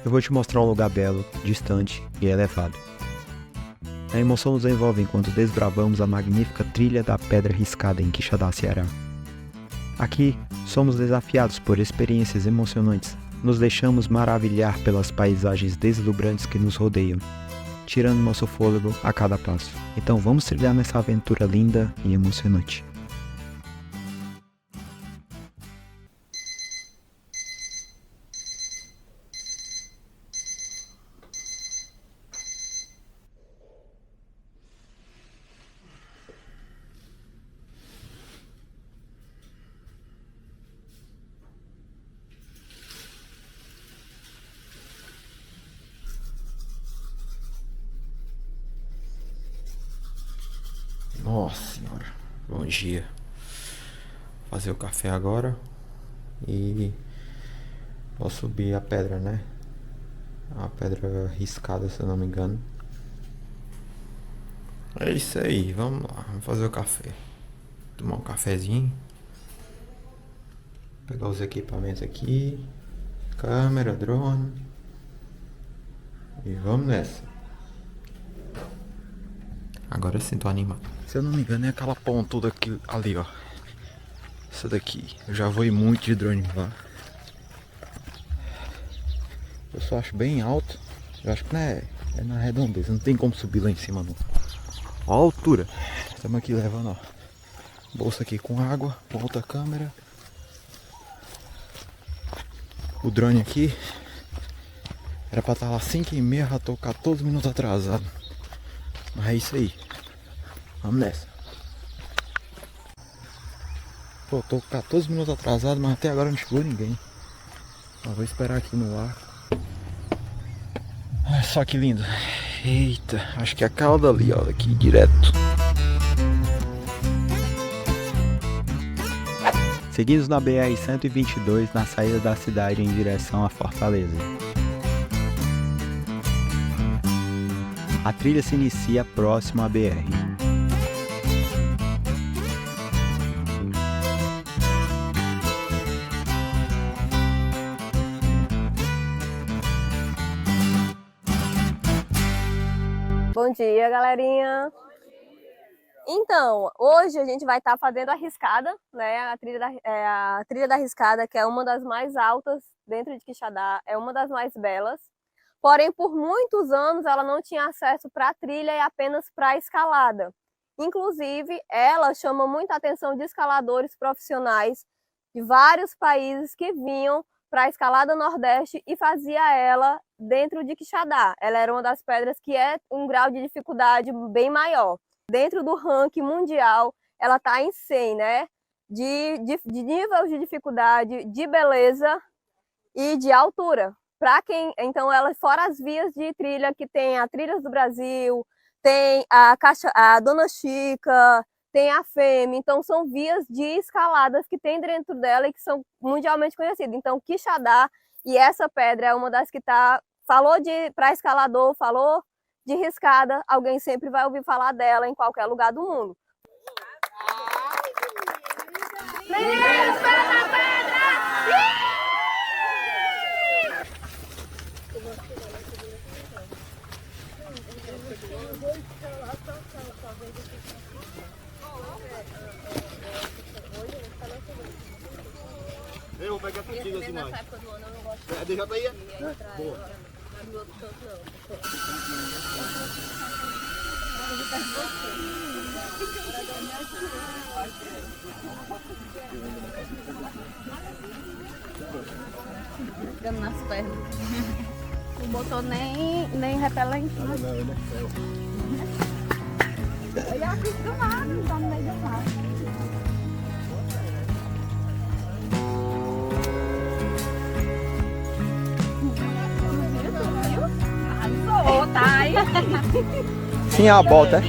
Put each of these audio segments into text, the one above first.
Eu vou te mostrar um lugar belo, distante e elevado. A emoção nos envolve enquanto desbravamos a magnífica trilha da Pedra Riscada em Quixadá, Ceará. Aqui, somos desafiados por experiências emocionantes, nos deixamos maravilhar pelas paisagens deslumbrantes que nos rodeiam, tirando nosso fôlego a cada passo. Então vamos trilhar nessa aventura linda e emocionante. Nossa senhora, bom dia. Vou fazer o café agora e vou subir a pedra, né? A pedra riscada, se eu não me engano. É isso aí, vamos lá, vamos fazer o café. Tomar um cafezinho. Pegar os equipamentos aqui. Câmera, drone. E vamos nessa. Agora sim, tô animado. Se eu não me engano é aquela pontuda aqui, ali, ó. Essa daqui. Eu já voei muito de drone lá. Eu só acho bem alto. Eu acho que não é na redondeza. Não tem como subir lá em cima não. Ó a altura. Estamos aqui levando, ó, bolsa aqui com água, com outra câmera. O drone aqui era pra estar lá 5h30, já tô 14 minutos atrasado. Mas é isso aí. Vamos nessa. Pô, tô 14 minutos atrasado, mas até agora não chegou ninguém. Mas vou esperar aqui no ar. Olha só que lindo. Eita, acho que é a cauda ali, ó, daqui direto. Seguimos na BR-122 na saída da cidade em direção à Fortaleza. A trilha se inicia próximo à BR. Bom dia, galerinha! Então, hoje a gente vai estar fazendo a riscada, né? A trilha da riscada, que é uma das mais altas dentro de Quixadá, é uma das mais belas. Porém, por muitos anos ela não tinha acesso para a trilha e apenas para a escalada. Inclusive, ela chama muita atenção de escaladores profissionais de vários países que vinham para a escalada Nordeste e fazia ela dentro de Quixadá. Ela era uma das pedras que é um grau de dificuldade bem maior. Dentro do ranking mundial, ela está em 100, né? De nível de dificuldade, de beleza e de altura. Então, ela, fora as vias de trilha, que tem a Trilhas do Brasil, tem a Dona Chica, tem a FEM, então são vias de escaladas que tem dentro dela e que são mundialmente conhecidas. Então, Quixadá, e essa pedra é uma das que falou para escalador, falou de riscada, alguém sempre vai ouvir falar dela em qualquer lugar do mundo. Eu vou pegar contigo assim mais. Deixa pra aí. Boa. Ficando nas pernas. Não botou nem repelente. Olha aqui do lado, tá no meio do mato. Tá aí. Sim, a bota, é?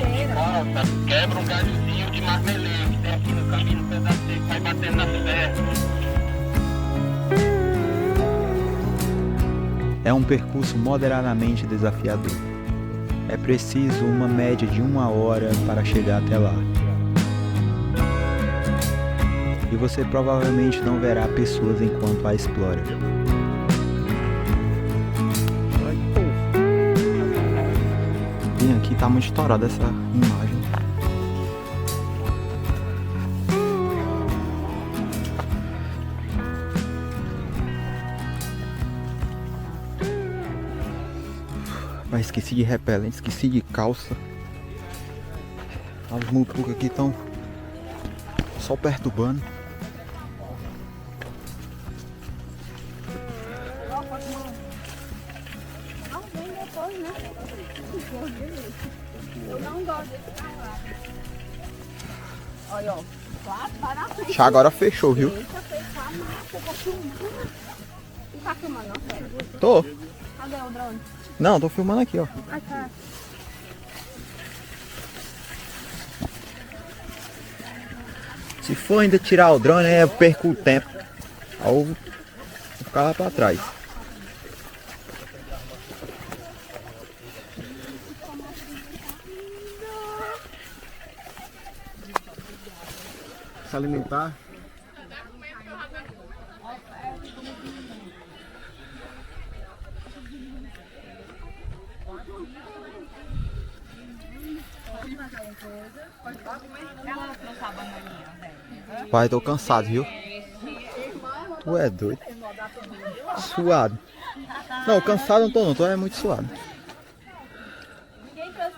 Quebra um galhozinho de marmeleiro que tem aqui no caminho, no pedaço seco, vai batendo nas pernas. É um percurso moderadamente desafiador. É preciso uma média de 1 hora para chegar até lá. E você provavelmente não verá pessoas enquanto a explora. tá muito estourada essa imagem. Mas esqueci de repelente, esqueci de calça. As mutucas aqui estão só perturbando. Olha, ó. Já agora fechou, viu? Tá filmando, não? Tô. Cadê o drone? Não, tô filmando aqui, ó. Ah, tá. Se for ainda tirar o drone, eu perco o tempo. Aí eu vou ficar lá pra trás. Se alimentar. Pai, tô cansado, viu? Tu é doido. Suado. Não, cansado não tô não, tô é muito suado.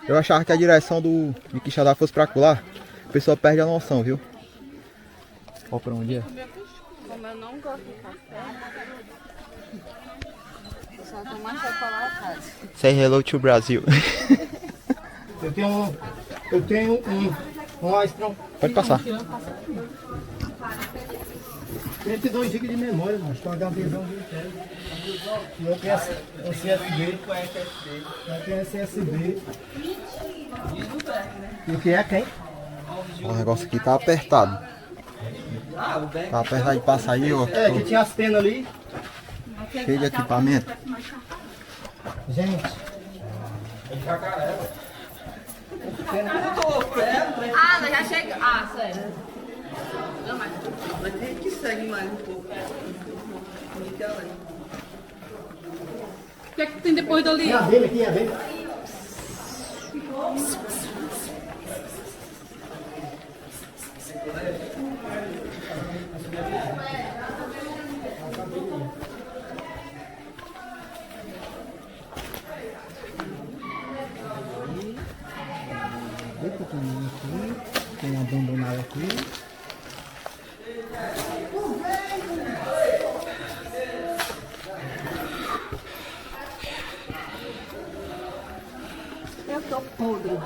Eu achava que a direção de Quixadá fosse pra lá. A pessoa perde a noção, viu? Ó pra onde é. Como eu não gosto de café, eu só tomar chocolate. Say hello to Brasil. Eu tenho um ice cream. Pode passar. 32 GB de memória, mano. Estou HDzão de inteiro. E eu tenho SSD. Eu tenho SSD. E o que é quem? O negócio aqui tá apertado. Tá apertado de passar aí, ó. É, que tinha as penas ali. Cheio de equipamento. Gente. Ah, mas já chega. Ah, sério. Não, mas tem que segue mais um pouco. O que é que tem depois dali? Tem a dele aqui, a dele. Tem uma abandonada aqui. eu tô podre.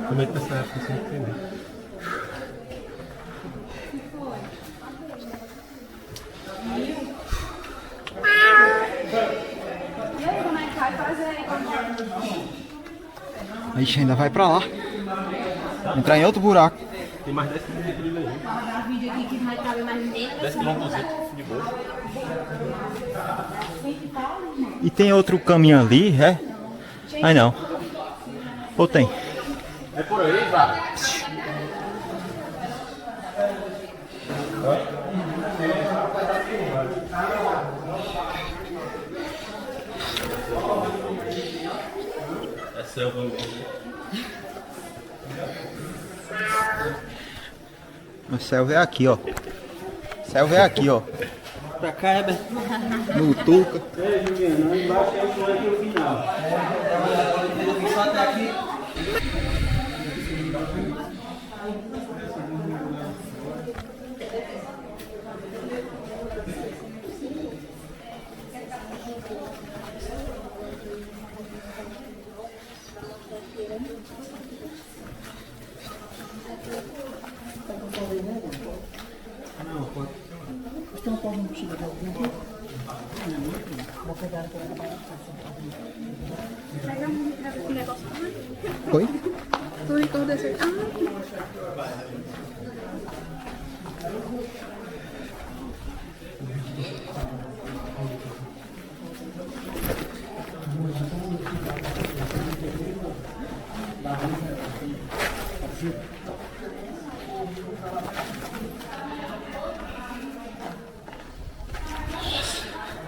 Como é que essa época você entendeu? A gente ainda vai pra lá. Entrar em outro buraco. Tem mais 10 km de trilha aí. 10 km de boa. E tem outro caminho ali, é? Aí não. Ou tem? É por aí, vai. É selva mesmo. O selva é aqui, ó. Selva é aqui, ó. Pra cá é No Tuca. É, Juliana, embaixo é o final. só até aqui. Oi?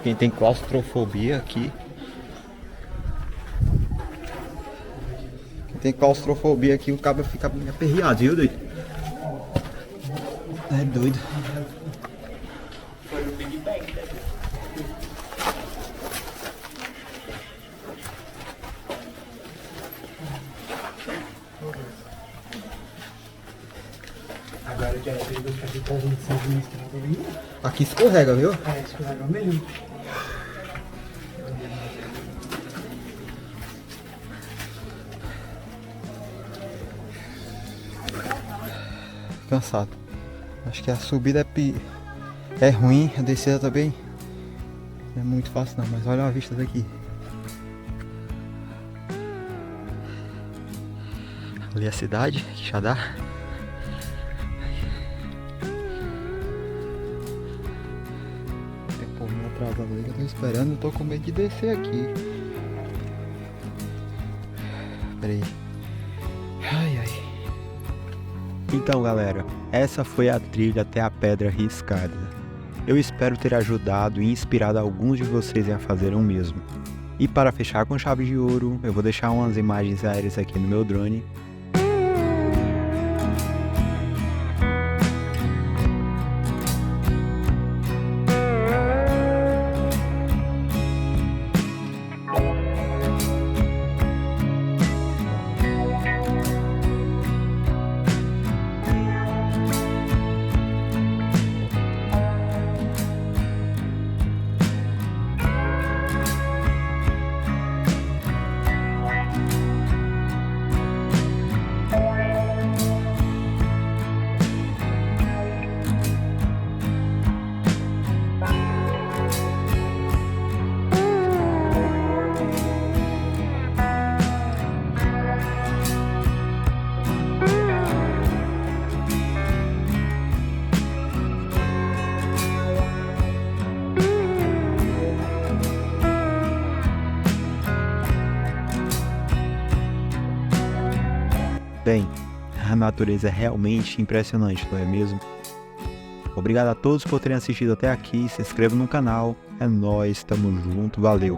Quem tem claustrofobia aqui. Quem tem claustrofobia aqui, o cabo fica bem aperreado, viu, doido? É doido. Agora eu já tenho que fazer pra gente ser administrado aí. Aqui escorrega, viu? É, escorrega melhor. Cansado. Acho que a subida é ruim, a descida também não é muito fácil não, mas olha a vista daqui. Ali a cidade, Quixadá. Tem povinho atrasado ali que eu tô esperando, eu tô com medo de descer aqui. Pera aí. Ai, ai. Então galera, essa foi a trilha até a Pedra Riscada. Eu espero ter ajudado e inspirado alguns de vocês a fazerem o mesmo. E para fechar com chave de ouro, eu vou deixar umas imagens aéreas aqui no meu drone. Bem, a natureza é realmente impressionante, não é mesmo? Obrigado a todos por terem assistido até aqui, se inscreva no canal, é nóis, tamo junto, valeu!